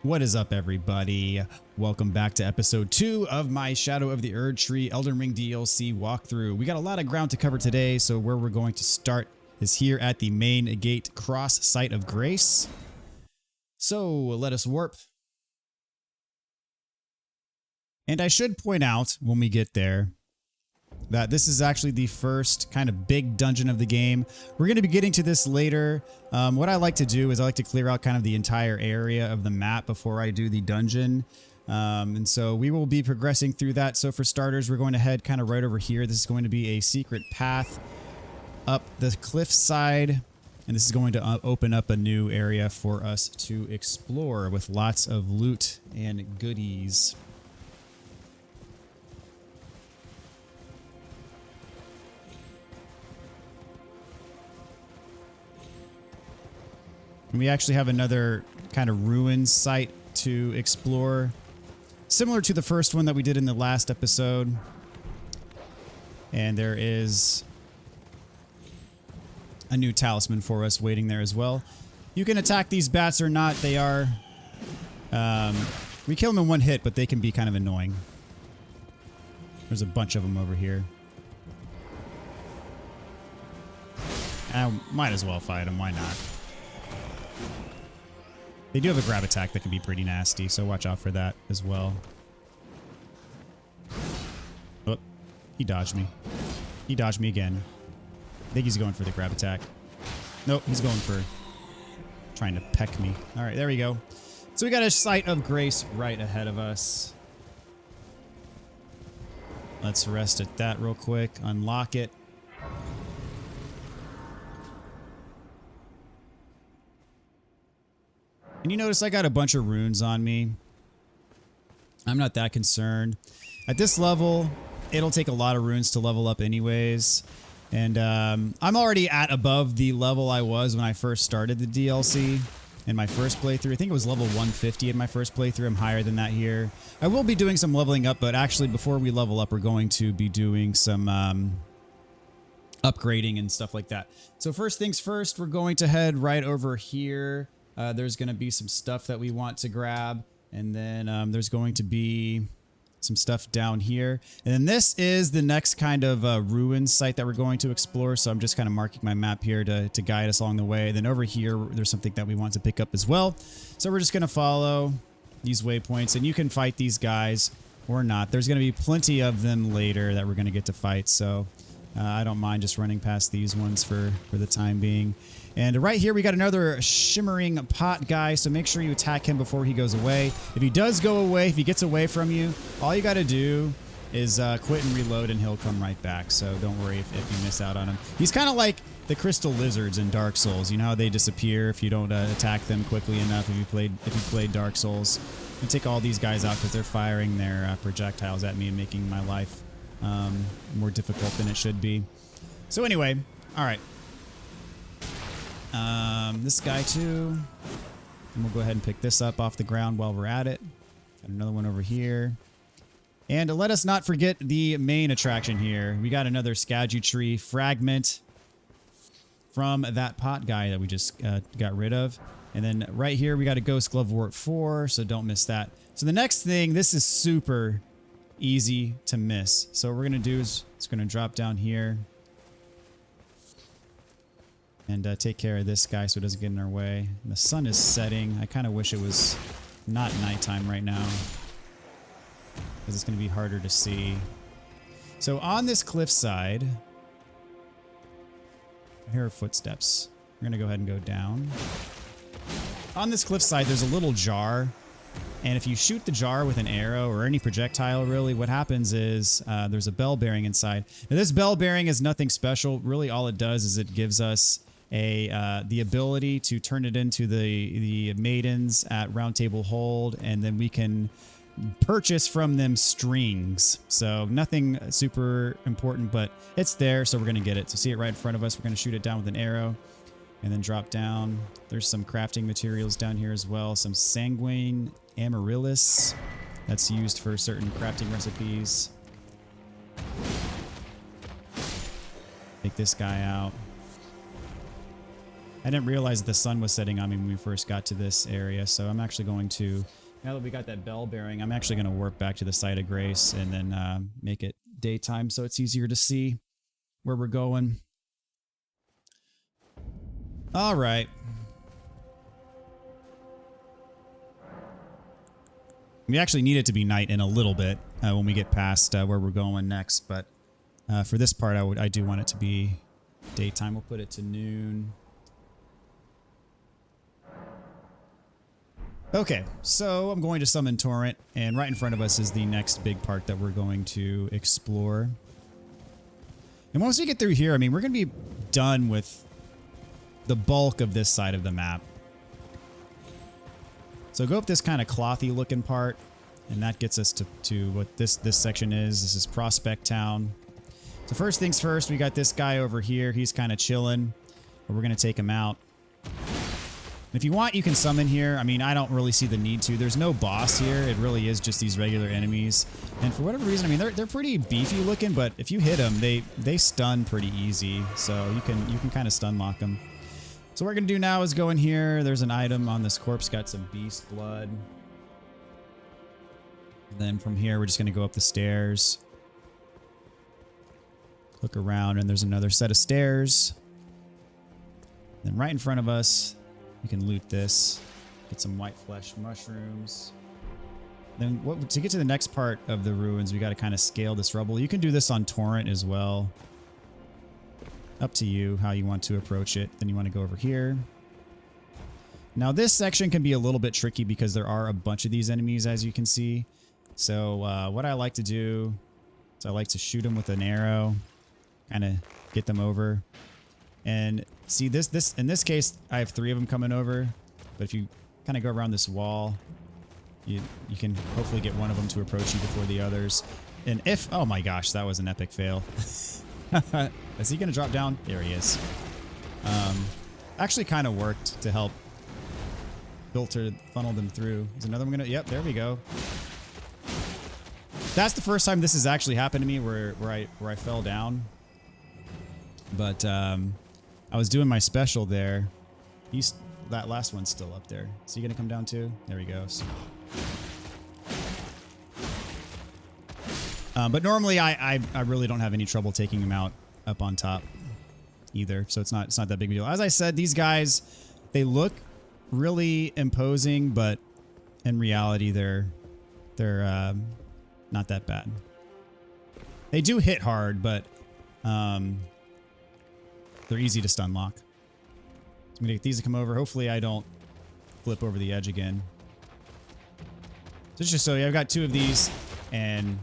What is up, everybody? Welcome back to episode 2 of my Shadow of the Erdtree Elden Ring DLC walkthrough. We got a lot of ground to cover today, so where we're going to start is here at the main gate cross site of grace. So let us warp. And I should point out when we get there that this is actually the first kind of big dungeon of the game. We're going to be getting to this later. What I like to do is I like to clear out kind of the entire area of the map before I do the dungeon. And so we will be progressing through that. So for starters, we're going to head kind of right over here. This is going to be a secret path up the cliff side. And this is going to open up a new area for us to explore with lots of loot and goodies. We actually have another kind of ruin site to explore, similar to the first one that we did in the last episode. And there is a new talisman for us waiting there as well. You can attack these bats or not. They are... we kill them in one hit, but they can be kind of annoying. There's a bunch of them over here. I might as well fight them. Why not? They do have a grab attack that can be pretty nasty, so watch out for that as well. Oh, he dodged me. He dodged me again. I think he's going for the grab attack. Nope, he's going for trying to peck me. All right, there we go. So we got a site of grace right ahead of us. Let's rest at that real quick. Unlock it. And you notice I got a bunch of runes on me. I'm not that concerned. At this level, it'll take a lot of runes to level up anyways. And I'm already at above the level I was when I first started the DLC in my first playthrough. I think it was level 150 in my first playthrough. I'm higher than that here. I will be doing some leveling up, but actually before we level up, we're going to be doing some upgrading and stuff like that. So first things first, we're going to head right over here. There's going to be some stuff that we want to grab, and then there's going to be some stuff down here. And then this is the next kind of ruin site that we're going to explore, so I'm just kind of marking my map here to guide us along the way. Then over here, there's something that we want to pick up as well. So we're just going to follow these waypoints, and you can fight these guys or not. There's going to be plenty of them later that we're going to get to fight, so I don't mind just running past these ones for the time being. And right here, we got another shimmering pot guy, so make sure you attack him before he goes away. If he does go away, if he gets away from you, all you got to do is quit and reload, and he'll come right back. So don't worry if you miss out on him. He's kind of like the crystal lizards in Dark Souls. You know how they disappear if you don't attack them quickly enough if you played Dark Souls. And take all these guys out because they're firing their projectiles at me and making my life more difficult than it should be. So anyway, all right. This guy too. And we'll go ahead and pick this up off the ground while we're at it. Got another one over here. And let us not forget the main attraction here. We got another Scadutree fragment from that pot guy that we just got rid of. And then right here we got a Ghost Glovewort 4, so don't miss that. So the next thing, this is super easy to miss. So what we're going to do is it's going to drop down here. And take care of this guy so it doesn't get in our way. And the sun is setting. I kind of wish it was not nighttime right now, because it's going to be harder to see. So on this cliffside, I hear footsteps. We're going to go ahead and go down. On this cliffside, there's a little jar. And if you shoot the jar with an arrow or any projectile, really, what happens is there's a bell bearing inside. Now, this bell bearing is nothing special. Really, all it does is it gives us the ability to turn it into the maidens at Round Table Hold, and then we can purchase from them strings. So nothing super important, but it's there, so we're going to get it. So see it right in front of us. We're going to shoot it down with an arrow and then drop down. There's some crafting materials down here as well. Some sanguine amaryllis that's used for certain crafting recipes. Take this guy out. I didn't realize that the sun was setting on me when we first got to this area, so I'm actually going to, now that we got that bell bearing, I'm actually going to warp back to the site of grace and then make it daytime so it's easier to see where we're going. All right. We actually need it to be night in a little bit when we get past where we're going next, but for this part, I do want it to be daytime. We'll put it to noon. Okay, so I'm going to summon Torrent, and right in front of us is the next big part that we're going to explore. And once we get through here, I mean, we're going to be done with the bulk of this side of the map. So go up this kind of clothy looking part, and that gets us to what this section is. This is Prospect Town. So first things first, we got this guy over here. He's kind of chilling, but we're going to take him out. If you want, you can summon here. I mean, I don't really see the need to. There's no boss here. It really is just these regular enemies. And for whatever reason, I mean, they're pretty beefy looking, but if you hit them, they stun pretty easy. So you can kind of stun lock them. So what we're going to do now is go in here. There's an item on this corpse, got some beast blood. And then from here, we're just going to go up the stairs. Look around, and there's another set of stairs. Then right in front of us, you can loot this. Get some white flesh mushrooms. Then to get to the next part of the ruins, we got to kind of scale this rubble. You can do this on Torrent as well. Up to you how you want to approach it. Then you want to go over here. Now this section can be a little bit tricky because there are a bunch of these enemies, as you can see. So what I like to do is I like to shoot them with an arrow, kind of get them over. And see this in this case, I have 3 of them coming over. But if you kind of go around this wall, you can hopefully get one of them to approach you before the others. And if, oh my gosh, that was an epic fail. Is he going to drop down? There he is. Actually kind of worked to help funnel them through. Is another one going to, yep, there we go. That's the first time this has actually happened to me where I fell down. But I was doing my special there. That last one's still up there. Is he gonna come down too? There he goes. But normally I really don't have any trouble taking him out up on top either. So it's not that big a deal. As I said, these guys, they look really imposing, but in reality they're not that bad. They do hit hard, but they're easy to stun lock. So I'm gonna get these to come over. Hopefully I don't flip over the edge again. So just so you, I've got 2 of these, and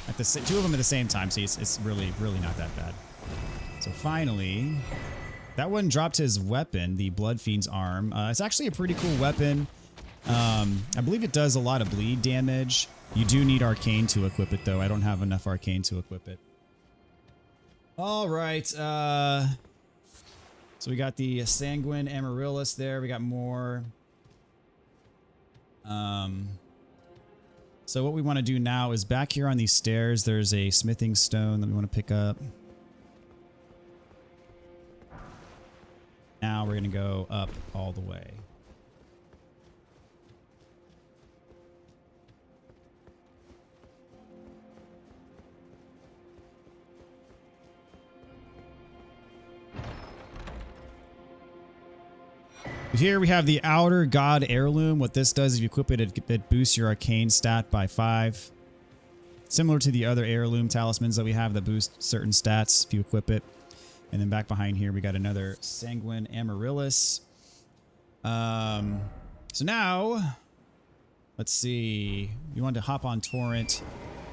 at the 2 of them at the same time. So it's really not that bad. So finally, that one dropped his weapon, the Blood Fiend's arm. It's actually a pretty cool weapon. I believe it does a lot of bleed damage. You do need arcane to equip it, though. I don't have enough arcane to equip it. All right. So we got the Sanguine Amaryllis there. We got more. So what we want to do now is back here on these stairs, there's a smithing stone that we want to pick up. Now we're going to go up all the way. Here we have the Outer God Heirloom. What this does, if you equip it, it boosts your arcane stat by 5. Similar to the other heirloom talismans that we have that boost certain stats if you equip it. And then back behind here, we got another Sanguine Amaryllis. So now, let's see. You want to hop on Torrent.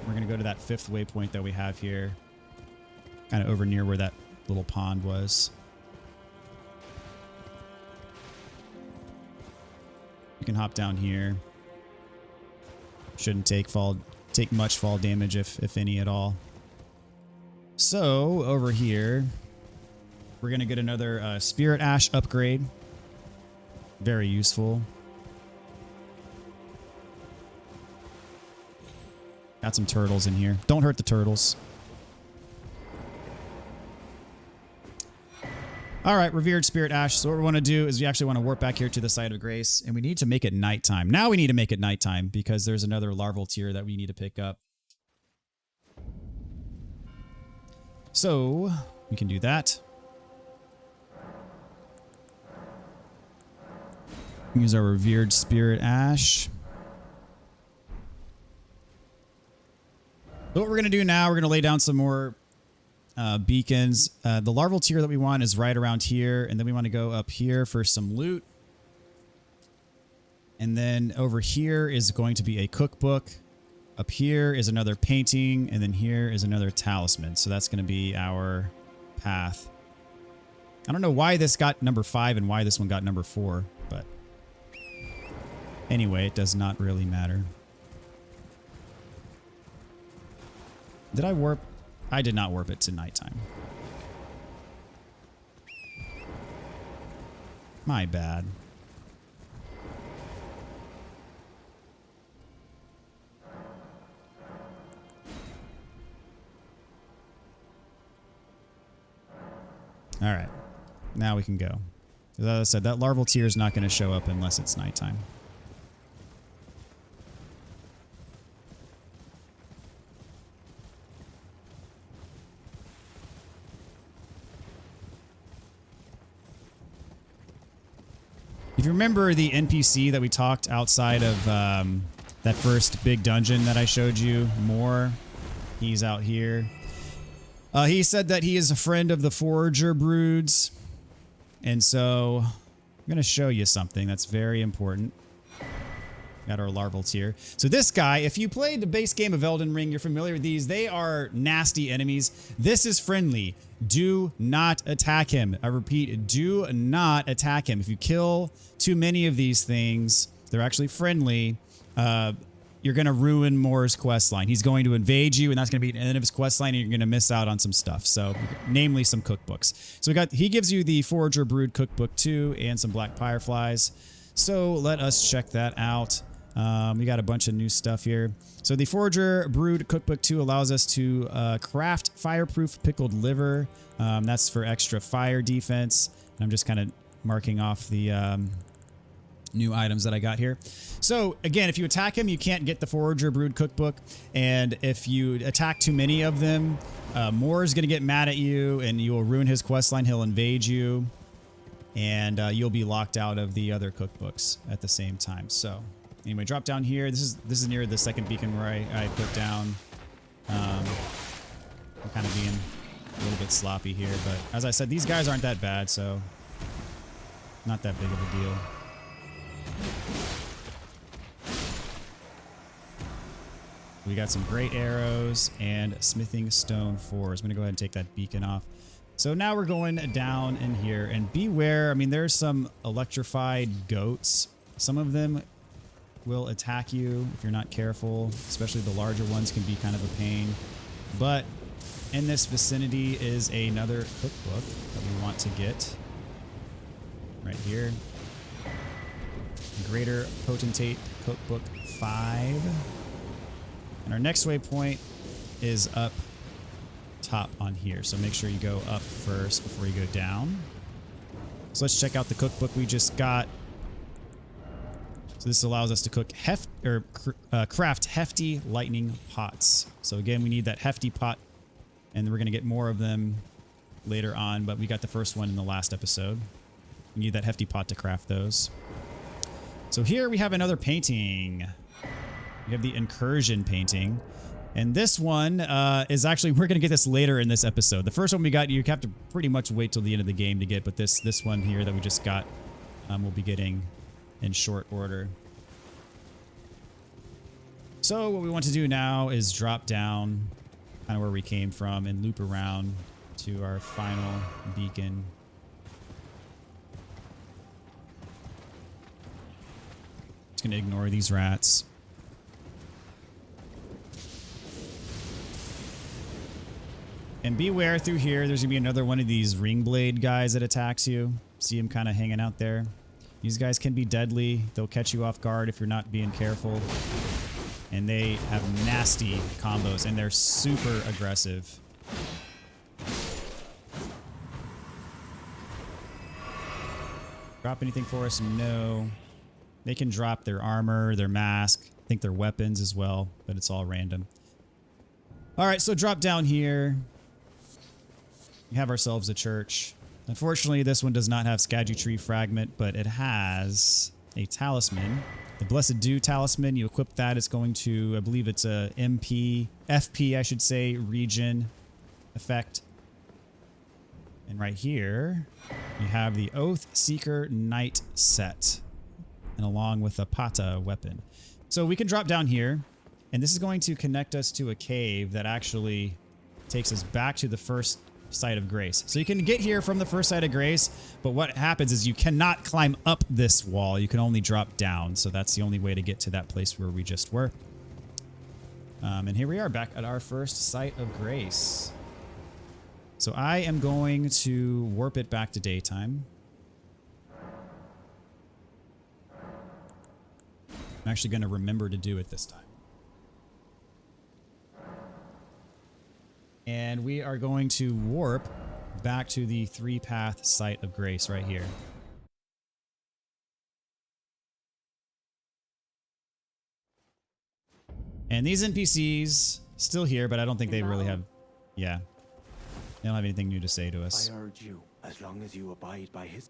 We're going to go to that 5th waypoint that we have here. Kind of over near where that little pond was. You can hop down here. Shouldn't take much fall damage, if any at all. So over here, we're gonna get another Spirit Ash upgrade. Very useful. Got some turtles in here. Don't hurt the turtles. All right, revered spirit ash. So what we want to do is we actually want to warp back here to the site of grace, and we need to make it nighttime. Now we need to make it nighttime because there's another larval tier that we need to pick up. So we can do that. Use our revered spirit ash. So what we're going to do now, we're going to lay down some more beacons. The larval tier that we want is right around here, and then we want to go up here for some loot. And then over here is going to be a cookbook. Up here is another painting, and then here is another talisman. So that's going to be our path. I don't know why this got number 5 and why this one got number 4, but anyway, it does not really matter. Did I warp? I did not warp it to nighttime. My bad. All right, now we can go. As I said, that larval tier is not going to show up unless it's nighttime. If you remember the NPC that we talked outside of that first big dungeon that I showed you, he's out here. He said that he is a friend of the forager broods. And so I'm going to show you something that's very important. Got our larval tier. So this guy, if you played the base game of Elden Ring, you're familiar with these. They are nasty enemies. This is friendly. Do not attack him. I repeat, do not attack him. If you kill too many of these things, they're actually friendly. You're going to ruin Moore's questline. He's going to invade you, and that's going to be the end of his questline, and you're going to miss out on some stuff. So, namely some cookbooks. So he gives you the Forager Brood Cookbook 2 and some Black Fireflies. So let us check that out. We got a bunch of new stuff here. So the Forager Brood Cookbook 2 allows us to craft fireproof pickled liver. That's for extra fire defense. I'm just kind of marking off the new items that I got here. So again, if you attack him, you can't get the Forager Brood Cookbook. And if you attack too many of them, Moore is going to get mad at you and you will ruin his questline. He'll invade you and you'll be locked out of the other cookbooks at the same time. So anyway, drop down here. This is near the second beacon where I put down. I'm kind of being a little bit sloppy here, but as I said, these guys aren't that bad, so not that big of a deal. We got some great arrows and smithing stone 4s. I'm going to go ahead and take that beacon off. So now we're going down in here, and beware. I mean, there's some electrified goats. Some of them will attack you if you're not careful, especially the larger ones can be kind of a pain. But in this vicinity is another cookbook that we want to get right here. Greater Potentate Cookbook 5. And our next waypoint is up top on here. So make sure you go up first before you go down. So let's check out the cookbook we just got. So this allows us to cook craft hefty lightning pots. So again, we need that hefty pot, and we're going to get more of them later on, but we got the first one in the last episode. We need that hefty pot to craft those. So here we have another painting. We have the incursion painting. And this one is actually, we're going to get this later in this episode. The first one we got, you have to pretty much wait till the end of the game to get, but this one here that we just got, we'll be getting in short order. So what we want to do now is drop down kind of where we came from and loop around to our final beacon. Just going to ignore these rats. And beware through here, there's going to be another one of these ring blade guys that attacks you. See him kind of hanging out there. These guys can be deadly. They'll catch you off guard if you're not being careful. And they have nasty combos, and they're super aggressive. Drop anything for us? No. They can drop their armor, their mask, I think their weapons as well, but it's all random. All right, so drop down here. We have ourselves a church. Unfortunately, this one does not have Scadutree fragment, but it has a talisman. The Blessed Dew talisman, you equip that, it's going to, I believe it's a FP, I should say, region effect. And right here, you have the Oath Seeker Knight set, and along with a Pata weapon. So we can drop down here, and this is going to connect us to a cave that actually takes us back to the first site of grace. So you can get here from the first site of grace, but what happens is you cannot climb up this wall. You can only drop down. So that's the only way to get to that place where we just were. And here we are back at our first site of grace. So I am going to warp it back to daytime. I'm actually going to remember to do it this time. And we are going to warp back to the 3-path site of grace right here. And these NPCs still here, but I don't think they really have, yeah, they don't have anything new to say to us. I urge you, as long as you abide by his...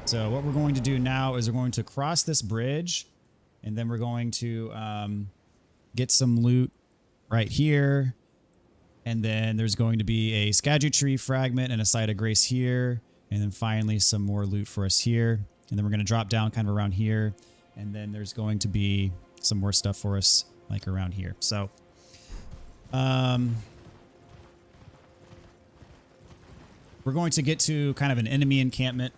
So what we're going to do now is we're going to cross this bridge, and then we're going to get some loot right here. And then there's going to be a Scadutree fragment and a site of grace here. And then finally some more loot for us here. And then we're going to drop down kind of around here. And then there's going to be some more stuff for us like around here. So we're going to get to kind of an enemy encampment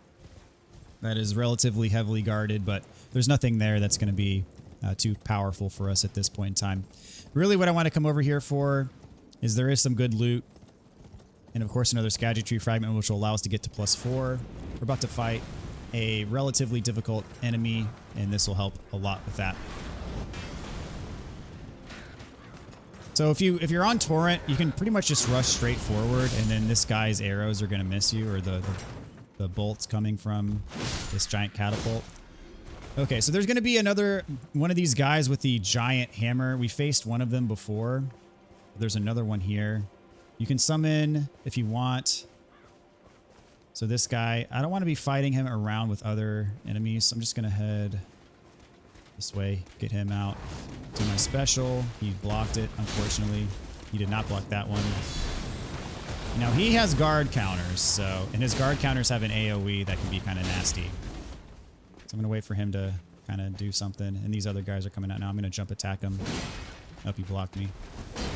that is relatively heavily guarded, but there's nothing there that's going to be too powerful for us at this point in time. Really what I want to come over here for is there is some good loot. And of course another Scadutree fragment, which will allow us to get to +4. We're about to fight a relatively difficult enemy, and this will help a lot with that. So if you're on torrent, you can pretty much just rush straight forward, and then this guy's arrows are going to miss you, or the bolts coming from this giant catapult. Okay, so there's going to be another one of these guys with the giant hammer. We faced one of them before. There's another one here. You can summon if you want. So this guy, I don't want to be fighting him around with other enemies. So I'm just going to head this way, get him out. Do my special. He blocked it, unfortunately. He did not block that one. Now he has guard counters, so, and his guard counters have an AoE that can be kind of nasty. So I'm going to wait for him to kind of do something. And these other guys are coming out now. I'm going to jump attack him. Oh, he blocked me.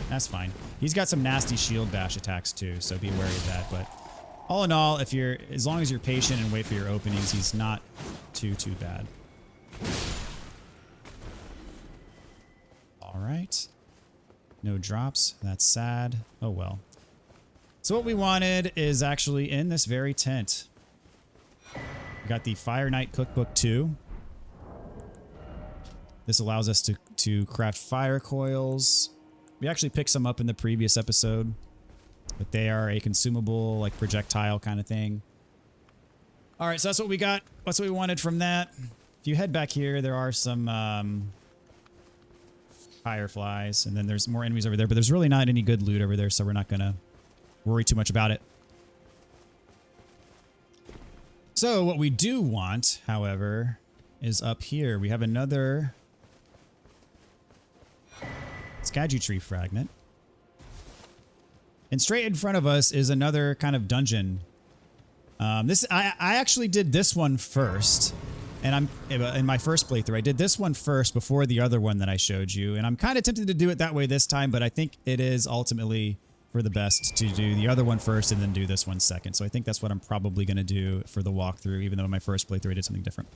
That's fine. He's got some nasty shield bash attacks too, so be wary of that. But all in all, as long as you're patient and wait for your openings, he's not too bad. All right. No drops. That's sad. Oh well. So what we wanted is actually in this very tent. We got the Fire Knight Cookbook 2. This allows us to craft fire coils. We actually picked some up in the previous episode, but they are a consumable, like projectile kind of thing. All right, so that's what we got. That's what we wanted from that. If you head back here, there are some fireflies, and then there's more enemies over there, but there's really not any good loot over there, so we're not going to worry too much about it. So what we do want, however, is up here. We have another Scadutree fragment. And straight in front of us is another kind of dungeon. I actually did this one first. And I'm in my first playthrough, I did this one first before the other one that I showed you. And I'm kind of tempted to do it that way this time, but I think it is ultimately for the best to do the other one first and then do this one second. So I think that's what I'm probably going to do for the walkthrough, even though in my first playthrough I did something different.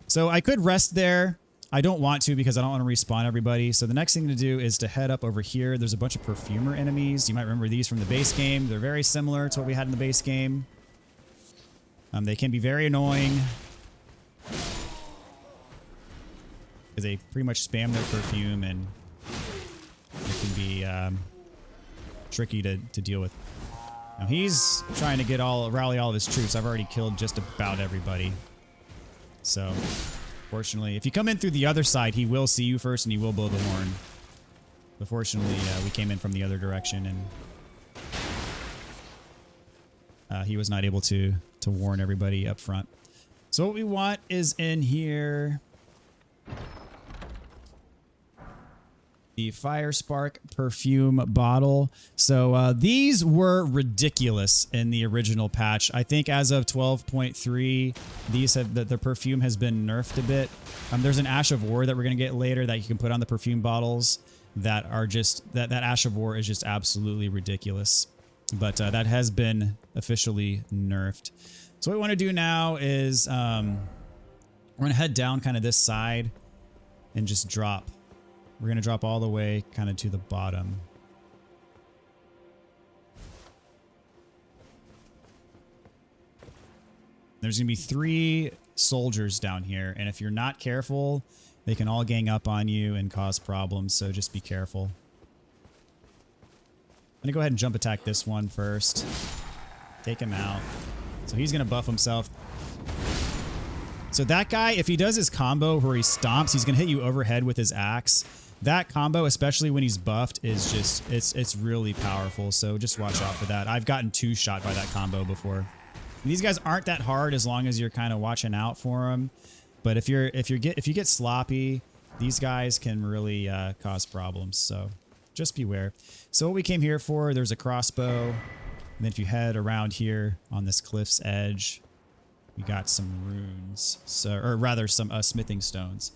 So I could rest there. I don't want to because I don't want to respawn everybody. So the next thing to do is to head up over here. There's a bunch of Perfumer enemies. You might remember these from the base game. They're very similar to what we had in the base game. They can be very annoying because they pretty much spam their perfume, and it can be tricky to deal with. Now he's trying to rally all of his troops. I've already killed just about everybody. So, fortunately, if you come in through the other side, he will see you first and he will blow the horn. But fortunately, we came in from the other direction and he was not able to warn everybody up front. So what we want is in here the Fire Spark perfume bottle. So these were ridiculous in the original patch. I think as of 12.3, these have the perfume has been nerfed a bit. There's an Ash of War that we're gonna get later that you can put on the perfume bottles that are just that Ash of War is just absolutely ridiculous. But that has been officially nerfed. So what we want to do now is we're gonna head down kind of this side and just drop. We're going to drop all the way kind of to the bottom. There's going to be 3 soldiers down here, and if you're not careful, they can all gang up on you and cause problems, so just be careful. I'm going to go ahead and jump attack this one first. Take him out. So he's going to buff himself. So that guy, if he does his combo where he stomps, he's going to hit you overhead with his axe. That combo, especially when he's buffed, is just, it's really powerful. So just watch out for that. I've gotten 2-shot by that combo before. These guys aren't that hard as long as you're kind of watching out for them. But if you get sloppy, these guys can really cause problems. So just beware. So what we came here for, there's a crossbow. And then if you head around here on this cliff's edge, we got some runes. So, or rather some smithing stones.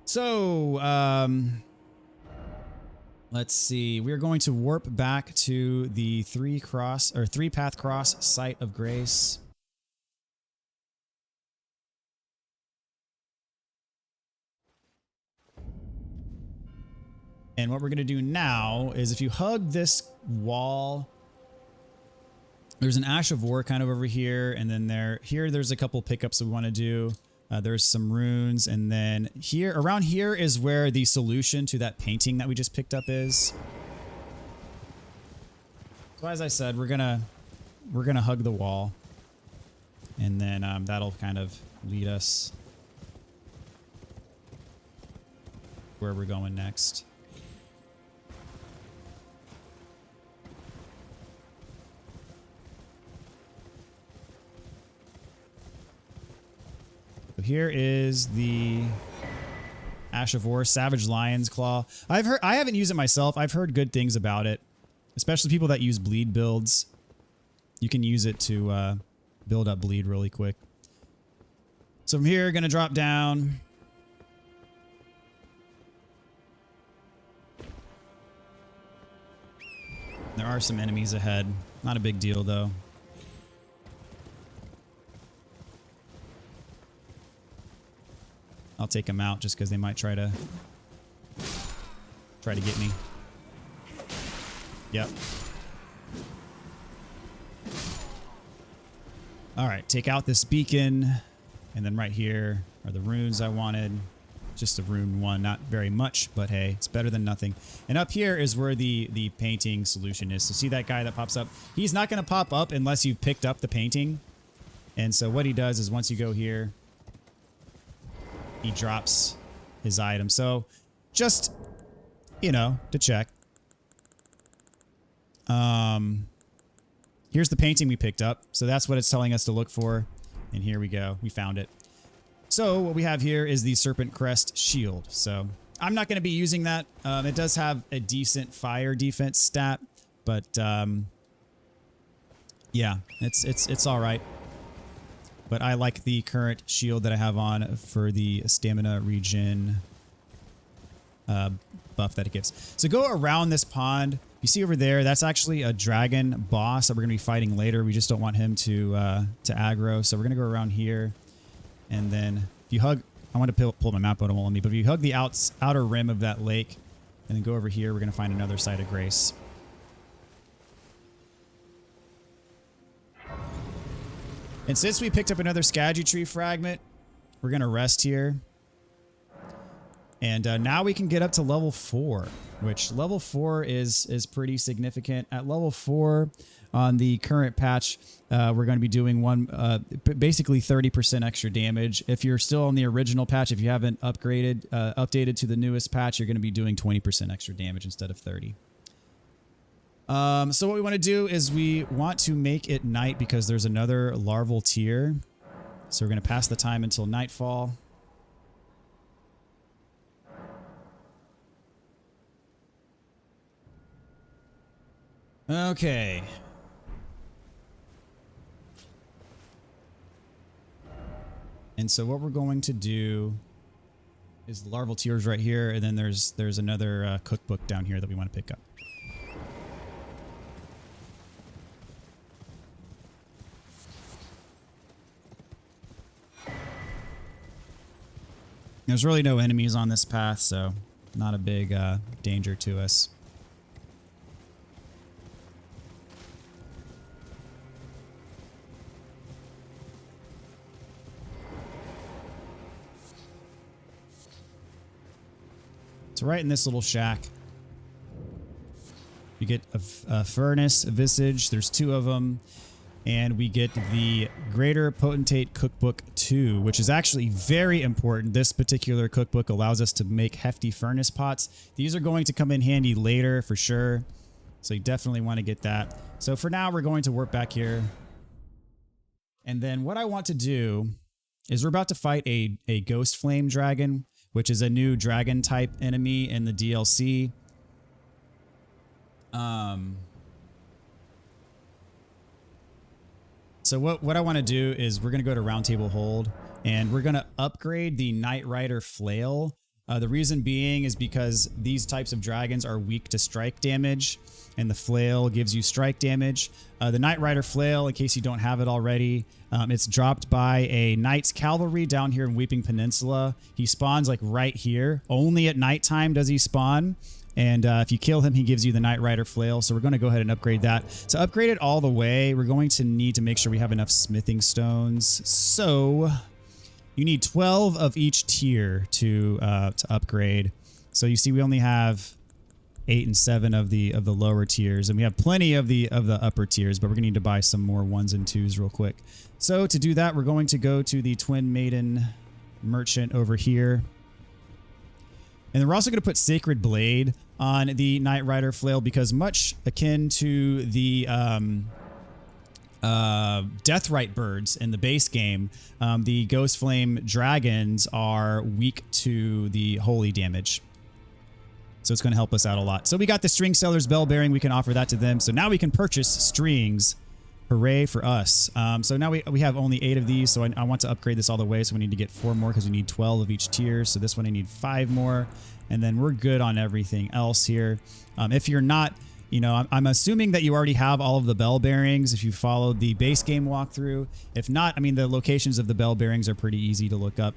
So, let's see. We're going to warp back to the 3-path cross site of grace. And what we're going to do now is if you hug this wall, there's an Ash of War kind of over here, and then there's a couple pickups that we want to do. There's some runes, and then here, around here is where the solution to that painting that we just picked up is. So as I said, we're gonna hug the wall, and then that'll kind of lead us where we're going next. Here is the Ash of War, Savage Lion's Claw. I haven't used it myself. I've heard good things about it, especially people that use bleed builds. You can use it to build up bleed really quick. So from here, gonna drop down. There are some enemies ahead. Not a big deal though. I'll take them out just because they might try to get me. Yep. All right, take out this beacon, and then right here are the runes I wanted. Just a rune 1, not very much, but hey, it's better than nothing. And up here is where the painting solution is. So see that guy that pops up? He's not going to pop up unless you've picked up the painting. And so what he does is once you go here, he drops his item. So just, you know, to check. Here's the painting we picked up. So that's what it's telling us to look for. And here we go. We found it. So what we have here is the Serpent Crest Shield. So I'm not going to be using that. It does have a decent fire defense stat, but yeah, it's all right. But I like the current shield that I have on for the stamina regen buff that it gives. So go around this pond. You see over there, that's actually a dragon boss that we're going to be fighting later. We just don't want him to aggro. So we're going to go around here. And then if you hug, I want to pull my map, but it won't let me. But if you hug the outer rim of that lake and then go over here, we're going to find another site of grace. And since we picked up another Scadutree fragment, we're going to rest here. And now we can get up to level 4, which level 4 is pretty significant. At level 4 on the current patch, we're going to be doing basically 30% extra damage. If you're still on the original patch, if you haven't updated to the newest patch, you're going to be doing 20% extra damage instead of 30. So what we want to do is we want to make it night because there's another larval tier. So we're going to pass the time until nightfall. Okay. And so what we're going to do is the larval tiers right here, and then there's another cookbook down here that we want to pick up. There's really no enemies on this path, so not a big danger to us. So right in this little shack, you get a furnace, a visage. There's 2 of them. And we get the Greater Potentate Cookbook 2, which is actually very important. This particular cookbook allows us to make hefty furnace pots. These are going to come in handy later for sure. So you definitely want to get that. So for now, we're going to warp back here. And then what I want to do is we're about to fight a Ghostflame dragon, which is a new dragon type enemy in the DLC. So what I want to do is we're going to go to Round Table Hold, and we're going to upgrade the Knight Rider Flail. The reason being is because these types of dragons are weak to strike damage, and the flail gives you strike damage. The Knight Rider Flail, in case you don't have it already, it's dropped by a Knight's Cavalry down here in Weeping Peninsula. He spawns like right here. Only at nighttime does he spawn. And if you kill him, he gives you the Knight Rider Flail. So we're going to go ahead and upgrade that. To upgrade it all the way, we're going to need to make sure we have enough smithing stones. So you need 12 of each tier to upgrade. So you see we only have 8 and 7 of the lower tiers, and we have plenty of the upper tiers, but we're gonna need to buy some more 1s and 2s real quick. So to do that, we're going to go to the Twin Maiden merchant over here. And then we're also going to put Sacred Blade on the Knight Rider Flail because much akin to the Deathrite birds in the base game, the Ghostflame dragons are weak to the holy damage. So it's going to help us out a lot. So we got the String Seller's Bell Bearing. We can offer that to them. So now we can purchase strings. Hooray for us. So now we have only 8 of these. So I want to upgrade this all the way. So we need to get 4 more because we need 12 of each tier. So this one I need 5 more. And then we're good on everything else here. If you're not, you know, I'm assuming that you already have all of the bell bearings if you followed the base game walkthrough. If not, I mean, the locations of the bell bearings are pretty easy to look up.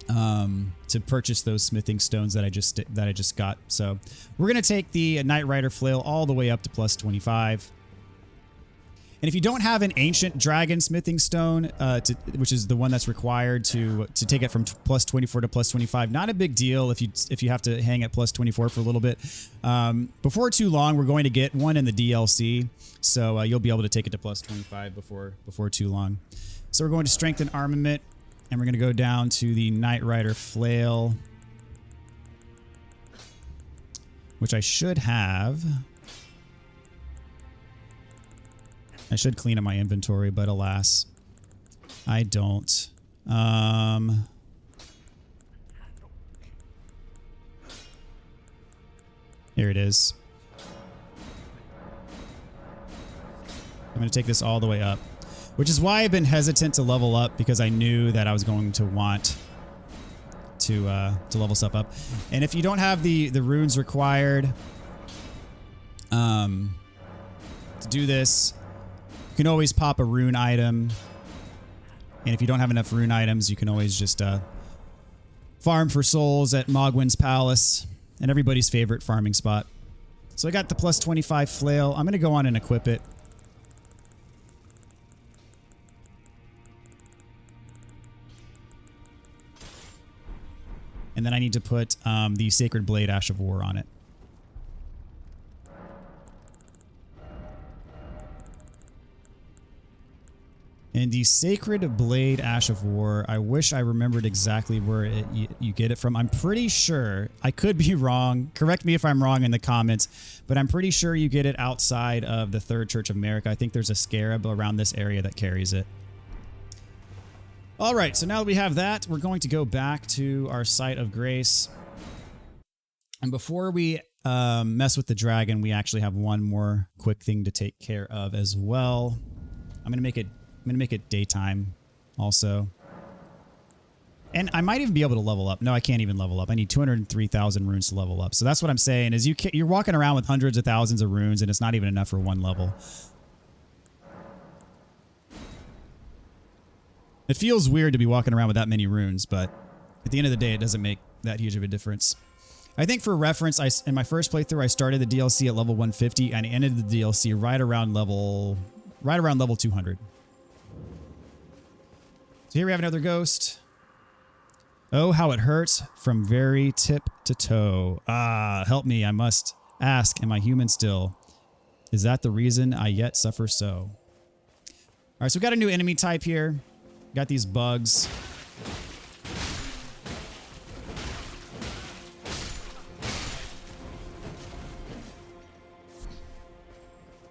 To purchase those smithing stones that I just got. So we're gonna take the Knight Rider Flail all the way up to plus 25. And if you don't have an ancient dragon smithing stone, which is the one that's required to take it from plus 24 to plus 25, not a big deal if you have to hang at plus 24 for a little bit. Before too long, we're going to get one in the DLC, so you'll be able to take it to plus 25 before too long. So we're going to strengthen armament. And we're going to go down to the Knight Rider Flail, which I should have. I should clean up my inventory, but alas, I don't. Here it is. I'm going to take this all the way up. Which is why I've been hesitant to level up, because I knew that I was going to want to level stuff up. And if you don't have the runes required to do this, you can always pop a rune item. And if you don't have enough rune items, you can always just farm for souls at Mogwin's Palace, and everybody's favorite farming spot. So I got the plus 25 flail. I'm going to go on and equip it. And then I need to put the Sacred Blade Ash of War on it. And the Sacred Blade Ash of War, I wish I remembered exactly where you get it from. I'm pretty sure, I could be wrong, correct me if I'm wrong in the comments, but I'm pretty sure you get it outside of the Third Church of America. I think there's a scarab around this area that carries it. All right, so now that we have that, we're going to go back to our site of grace. And before we mess with the dragon, we actually have one more quick thing to take care of as well. I'm gonna make it daytime also. And I might even be able to level up. No, I can't even level up. I need 203,000 runes to level up. So that's what I'm saying is you're walking around with hundreds of thousands of runes and it's not even enough for one level. It feels weird to be walking around with that many runes, but at the end of the day, it doesn't make that huge of a difference. I think for reference, in my first playthrough, I started the DLC at level 150 and I ended the DLC right around level 200. So here we have another ghost. Oh, how it hurts from very tip to toe. Ah, help me, I must ask, am I human still? Is that the reason I yet suffer so? All right, so we got a new enemy type here. Got these bugs.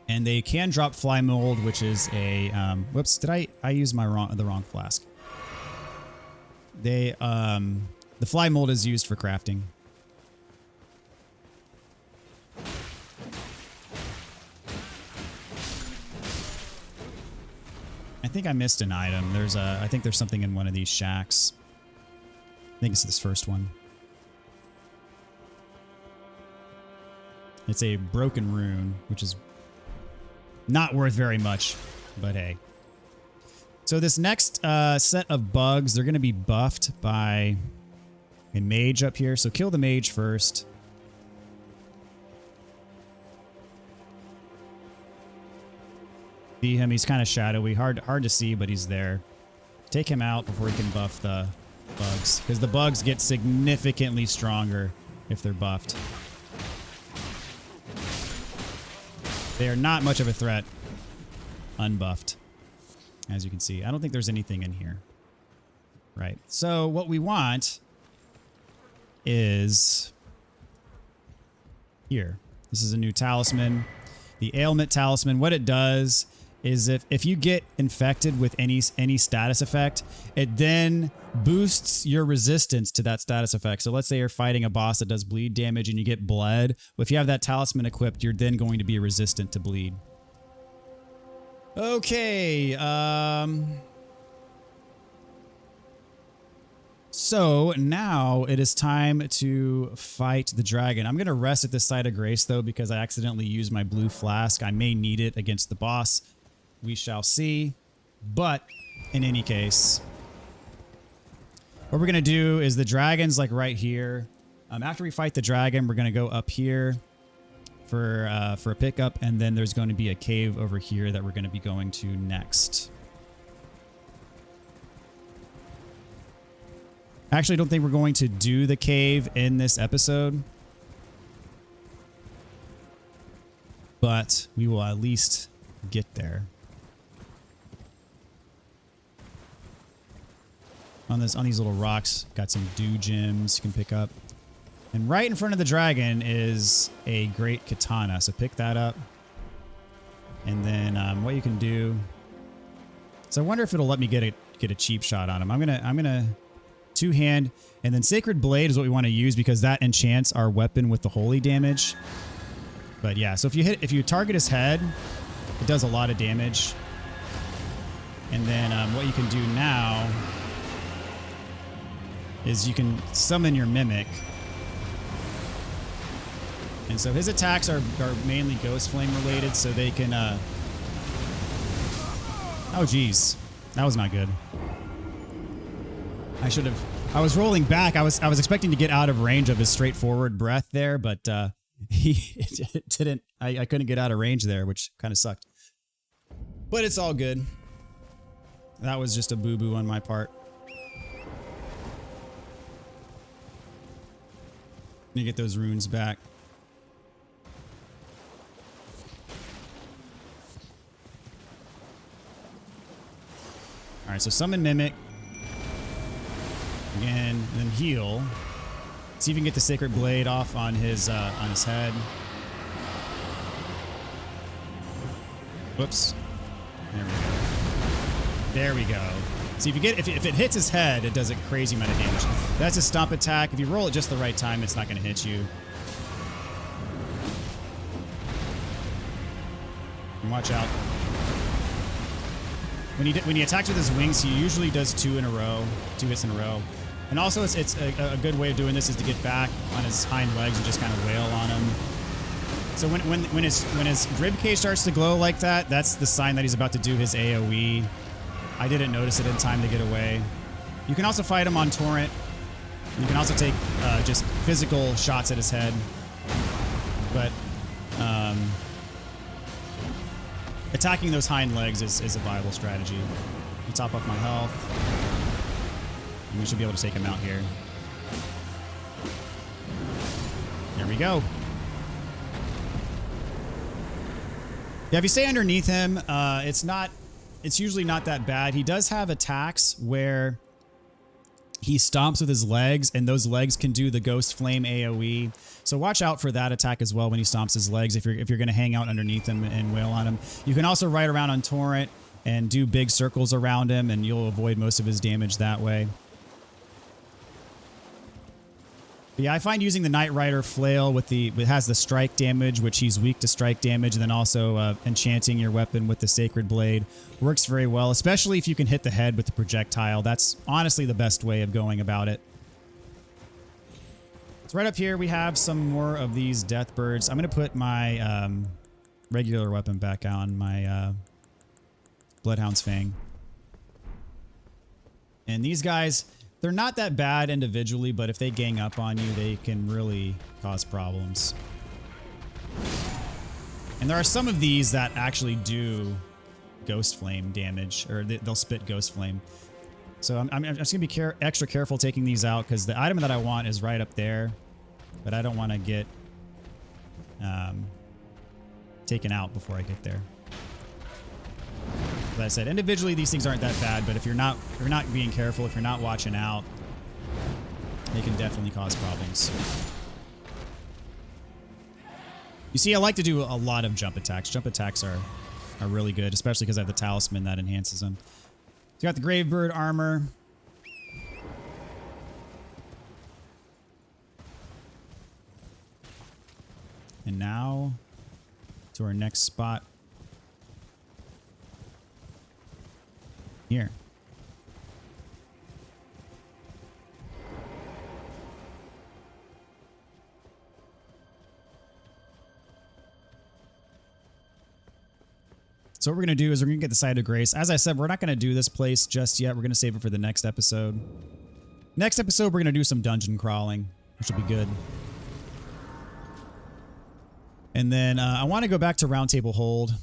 And they can drop fly mold, which is a whoops, did I use the wrong flask? The fly mold is used for crafting. I think I missed an item. I think there's something in one of these shacks. I think it's this first one. It's a broken rune, which is not worth very much, but hey. So this next set of bugs, they're going to be buffed by a mage up here. So kill the mage first. See him, he's kind of shadowy, hard to see, but he's there. Take him out before he can buff the bugs, because the bugs get significantly stronger if they're buffed. They are not much of a threat unbuffed, as you can see. I don't think there's anything in here. Right. So what we want is here. This is a new talisman. The Ailment talisman. What it does is if you get infected with any status effect, it then boosts your resistance to that status effect. So let's say you're fighting a boss that does bleed damage and you get bled. Well, if you have that talisman equipped, you're then going to be resistant to bleed. Okay, so now it is time to fight the dragon. I'm going to rest at this site of grace, though, because I accidentally used my blue flask. I may need it against the boss. We shall see. But in any case, what we're going to do is the dragon's like right here. After we fight the dragon, we're going to go up here for a pickup, and then there's going to be a cave over here that we're going to be going to next. Actually, I don't think we're going to do the cave in this episode, but we will at least get there. On these little rocks, got some dew gems you can pick up. And right in front of the dragon is a great katana, so pick that up. And then what you can do, so I wonder if it'll let me get a cheap shot on him. I'm gonna two-hand, and then Sacred Blade is what we want to use because that enchants our weapon with the holy damage. But yeah, so if you target his head, it does a lot of damage. And then what you can do now is you can summon your mimic. And so his attacks are mainly Ghostflame related, so they can oh geez, that was not good. I was rolling back. I was expecting to get out of range of his straightforward breath there, but it didn't. I couldn't get out of range there, which kind of sucked. But it's all good. That was just a boo-boo on my part. me get those runes back. All right, so summon Mimic. Again, and then heal. See if you can get the Sacred Blade off on his head. Whoops. There we go. There we go. See if you get if it hits his head, it does a crazy amount of damage. That's a stomp attack. If you roll it just the right time, it's not going to hit you. And watch out. When he attacks with his wings, he usually does 2 hits in a row. And also, it's a good way of doing this is to get back on his hind legs and just kind of wail on him. So when his rib cage starts to glow like that, that's the sign that he's about to do his AoE. I didn't notice it in time to get away. You can also fight him on Torrent. You can also take just physical shots at his head. But attacking those hind legs is a viable strategy. You top up my health. And we should be able to take him out here. There we go. Yeah, if you stay underneath him, it's usually not that bad. He does have attacks where he stomps with his legs, and those legs can do the Ghostflame AoE. So watch out for that attack as well when he stomps his legs if you're going to hang out underneath him and wail on him. You can also ride around on Torrent and do big circles around him, and you'll avoid most of his damage that way. But yeah, I find using the Knight Rider flail it has the strike damage, which he's weak to strike damage, and then also enchanting your weapon with the Sacred Blade works very well, especially if you can hit the head with the projectile. That's honestly the best way of going about it. So right up here, we have some more of these death birds. I'm going to put my regular weapon back on, my Bloodhound's Fang. And these guys, they're not that bad individually, but if they gang up on you, they can really cause problems. And there are some of these that actually do Ghostflame damage, or they'll spit Ghostflame. So I'm just going to be extra careful taking these out, because the item that I want is right up there, but I don't want to get taken out before I get there. As I said, individually these things aren't that bad, but if you're not being careful, if you're not watching out, they can definitely cause problems. You see, I like to do a lot of jump attacks. Jump attacks are really good, especially because I have the talisman that enhances them. So you got the Gravebird armor. And now to our next spot. Here. So what we're going to do is we're going to get the Site of Grace. As I said, we're not going to do this place just yet. We're going to save it for the next episode. Next episode, we're going to do some dungeon crawling, which will be good. And then I want to go back to Round Table Hold.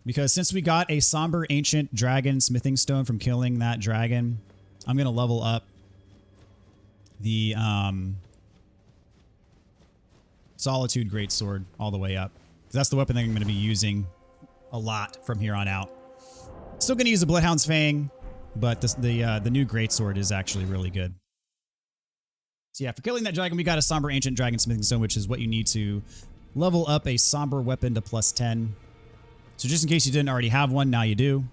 Because since we got a Somber Ancient Dragon Smithing Stone from killing that dragon, I'm going to level up the Solitude Greatsword all the way up. Because that's the weapon that I'm going to be using a lot from here on out. Still going to use the Bloodhound's Fang, but the new Greatsword is actually really good. So yeah, for killing that dragon, we got a Somber Ancient Dragon Smithing Stone, which is what you need to level up a Somber weapon to +10. So just in case you didn't already have one, now you do.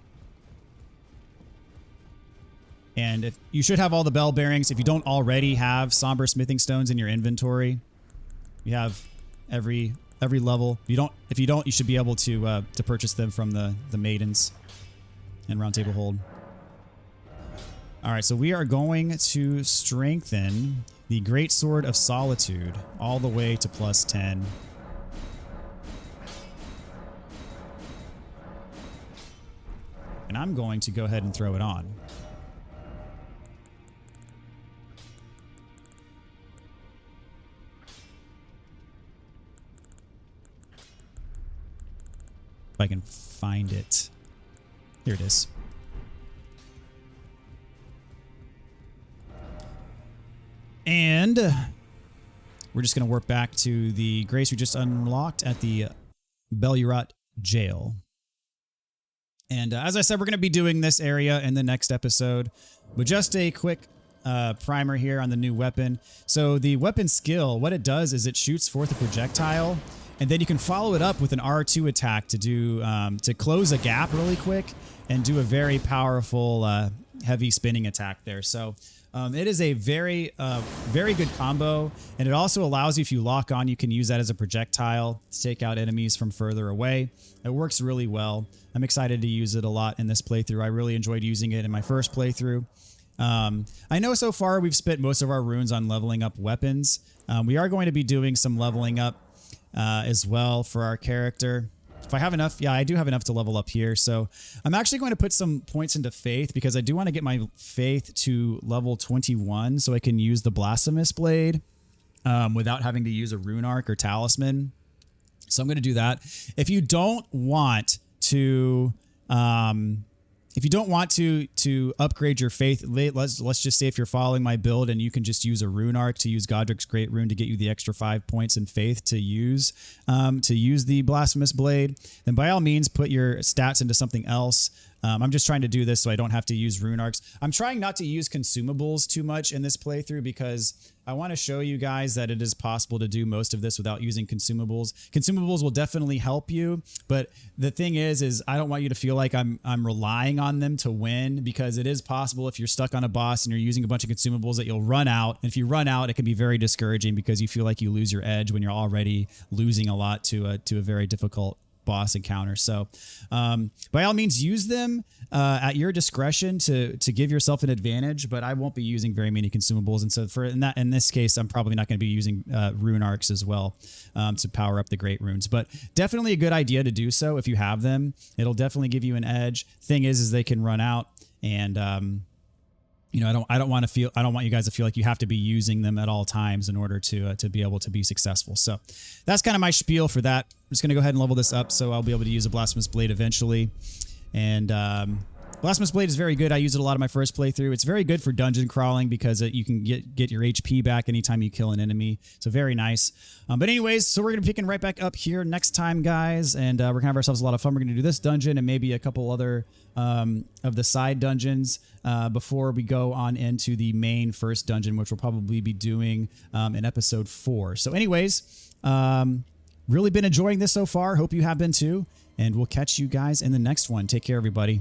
And if you should have all the bell bearings. If you don't already have Somber Smithing Stones in your inventory, you have every level. If you don't, you should be able to purchase them from the maidens in Round Table Hold. All right, so we are going to strengthen the Great Sword of Solitude all the way to +10. And I'm going to go ahead and throw it on. If I can find it. Here it is. And we're just going to warp back to the grace we just unlocked at the Belurot jail. And as I said, we're going to be doing this area in the next episode. But just a quick primer here on the new weapon. So the weapon skill, what it does is it shoots forth a projectile, and then you can follow it up with an R2 attack to do to close a gap really quick and do a very powerful heavy spinning attack there. So it is a very good combo, and it also allows you, if you lock on, you can use that as a projectile to take out enemies from further away. It works really well. I'm excited to use it a lot in this playthrough. I really enjoyed using it in my first playthrough. I know so far we've spent most of our runes on leveling up weapons. We are going to be doing some leveling up as well for our character. If I have enough, yeah, I do have enough to level up here. So I'm actually going to put some points into faith because I do want to get my faith to level 21 so I can use the blasphemous blade without having to use a rune arc or talisman. So I'm going to do that. If you don't want to upgrade your faith, let's just say if you're following my build and you can just use a rune arc to use Godric's Great Rune to get you the extra 5 points in faith to use the blasphemous blade, then by all means put your stats into something else. I'm just trying to do this so I don't have to use rune arcs. I'm trying not to use consumables too much in this playthrough because I want to show you guys that it is possible to do most of this without using consumables. Consumables will definitely help you, but the thing is I don't want you to feel like I'm relying on them to win, because it is possible if you're stuck on a boss and you're using a bunch of consumables that you'll run out. And if you run out, it can be very discouraging because you feel like you lose your edge when you're already losing a lot to a very difficult boss encounter. So by all means use them at your discretion to give yourself an advantage, but I won't be using very many consumables, and so in this case I'm probably not going to be using rune arcs as well to power up the great runes, but definitely a good idea to do so if you have them. It'll definitely give you an edge. Thing is they can run out, and I don't want you guys to feel like you have to be using them at all times in order to be able to be successful. So that's kind of my spiel for that. I'm just going to go ahead and level this up so I'll be able to use a blasphemous blade eventually. And blasphemous blade is very good. I use it a lot in my first playthrough. It's very good for dungeon crawling because you can get your HP back anytime you kill an enemy. So very nice. But anyways, so we're going to be picking right back up here next time, guys. And we're going to have ourselves a lot of fun. We're going to do this dungeon and maybe a couple other of the side dungeons before we go on into the main first dungeon, which we'll probably be doing in episode 4. So anyways, really been enjoying this so far. Hope you have been too. And we'll catch you guys in the next one. Take care, everybody.